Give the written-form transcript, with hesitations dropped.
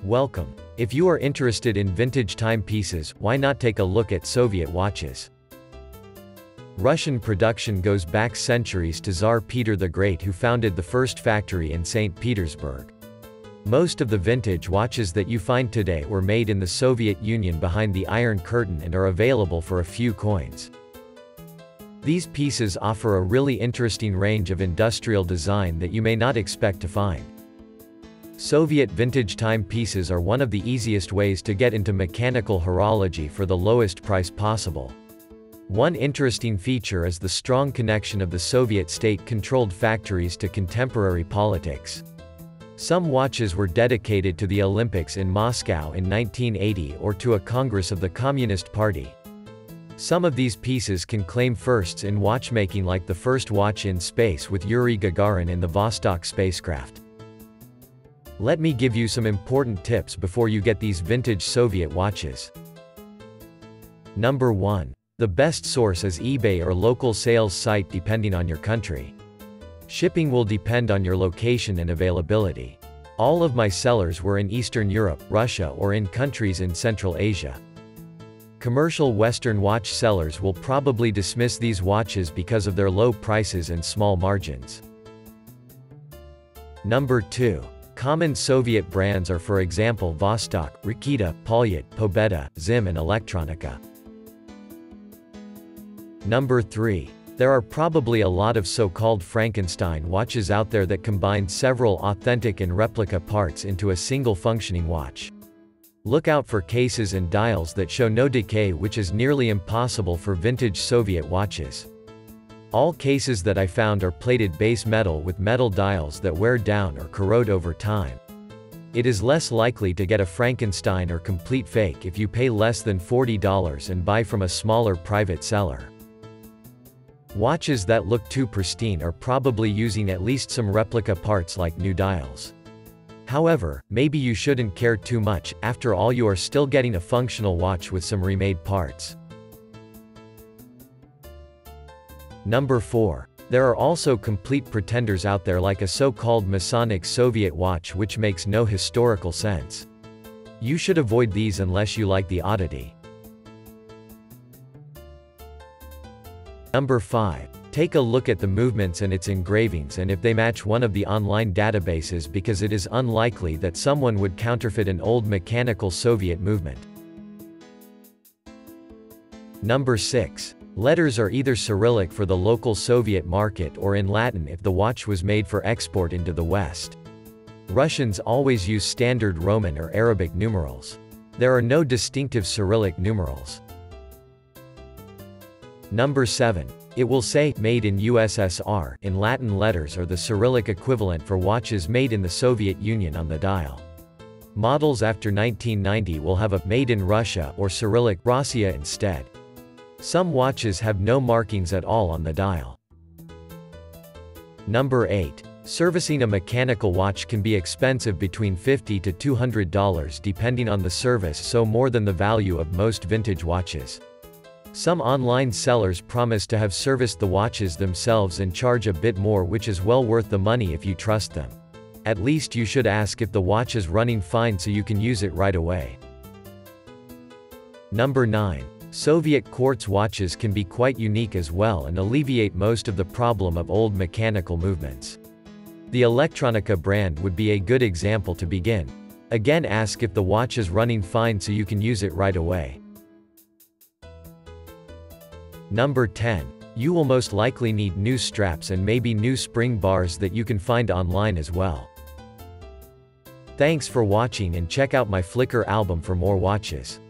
Welcome. If you are interested in vintage timepieces, why not take a look at Soviet watches? Russian production goes back centuries to Tsar Peter the Great, who founded the first factory in St. Petersburg. Most of the vintage watches that you find today were made in the Soviet Union behind the Iron Curtain and are available for a few coins. These pieces offer a really interesting range of industrial design that you may not expect to find. Soviet vintage timepieces are one of the easiest ways to get into mechanical horology for the lowest price possible. One interesting feature is the strong connection of the Soviet state-controlled factories to contemporary politics. Some watches were dedicated to the Olympics in Moscow in 1980 or to a Congress of the Communist Party. Some of these pieces can claim firsts in watchmaking, like the first watch in space with Yuri Gagarin in the Vostok spacecraft. Let me give you some important tips before you get these vintage Soviet watches. Number 1. The best source is eBay or local sales site depending on your country. Shipping will depend on your location and availability. All of my sellers were in Eastern Europe, Russia, or in countries in Central Asia. Commercial Western watch sellers will probably dismiss these watches because of their low prices and small margins. Number 2. Common Soviet brands are, for example, Vostok, Raketa, Pobeda, Zim and Elektronika. Number 3. There are probably a lot of so-called Frankenstein watches out there that combine several authentic and replica parts into a single functioning watch. Look out for cases and dials that show no decay, which is nearly impossible for vintage Soviet watches. All cases that I found are plated base metal with metal dials that wear down or corrode over time. It is less likely to get a Frankenstein or complete fake if you pay less than $40 and buy from a smaller private seller. Watches that look too pristine are probably using at least some replica parts like new dials. However, maybe you shouldn't care too much, after all you are still getting a functional watch with some remade parts. Number 4. There are also complete pretenders out there, like a so-called Masonic Soviet watch, which makes no historical sense. You should avoid these unless you like the oddity. Number 5. Take a look at the movements and its engravings and if they match one of the online databases, because it is unlikely that someone would counterfeit an old mechanical Soviet movement. Number 6. Letters are either Cyrillic for the local Soviet market or in Latin if the watch was made for export into the West. Russians always use standard Roman or Arabic numerals. There are no distinctive Cyrillic numerals. Number 7. It will say, "Made in USSR" in Latin letters, or the Cyrillic equivalent for watches made in the Soviet Union on the dial. Models after 1990 will have a "Made in Russia" or Cyrillic Rossiya instead. Some watches have no markings at all on the dial. Number 8. Servicing a mechanical watch can be expensive, between $50 to $200 depending on the service, so more than the value of most vintage watches. Some online sellers promise to have serviced the watches themselves and charge a bit more, which is well worth the money if you trust them. At least you should ask if the watch is running fine so you can use it right away. Number 9. Soviet quartz watches can be quite unique as well and alleviate most of the problem of old mechanical movements. The Elektronika brand would be a good example to begin. Again, ask if the watch is running fine so you can use it right away. Number 10. You will most likely need new straps and maybe new spring bars that you can find online as well. Thanks for watching, and check out my Flickr album for more watches.